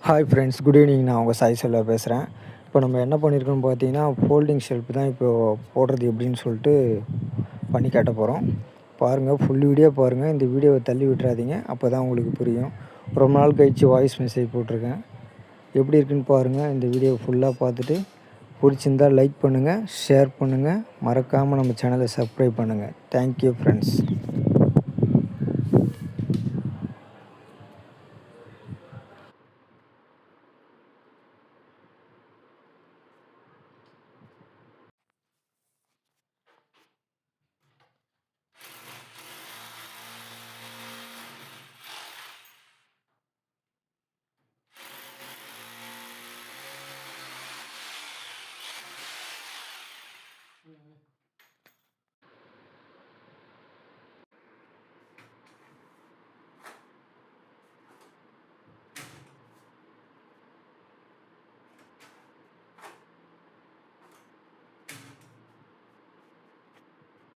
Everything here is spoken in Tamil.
Hi friends, good evening. நான் உங்கள் சாய் செல்வா பேசுகிறேன். இப்போ நம்ம என்ன பண்ணியிருக்கோம்னு பார்த்தீங்கன்னா, ஃபோல்டிங் ஷெல்ஃப் தான் இப்போது போடுறது எப்படின்னு சொல்லிட்டு பண்ணி காட்ட போகிறோம். பாருங்கள், ஃபுல் வீடியோ பாருங்கள். இந்த வீடியோவை தள்ளி விட்டுறாதீங்க, அப்போ தான் உங்களுக்கு புரியும். ரொம்ப நாள் கழித்து வாய்ஸ் மெசேஜ் போட்டிருக்கேன். எப்படி இருக்குன்னு பாருங்கள். இந்த வீடியோவை ஃபுல்லாக பார்த்துட்டு பிடிச்சிருந்தால் லைக் பண்ணுங்கள், ஷேர் பண்ணுங்கள், மறக்காமல் நம்ம சேனலை சப்ஸ்கிரைப் பண்ணுங்கள். Thank you friends.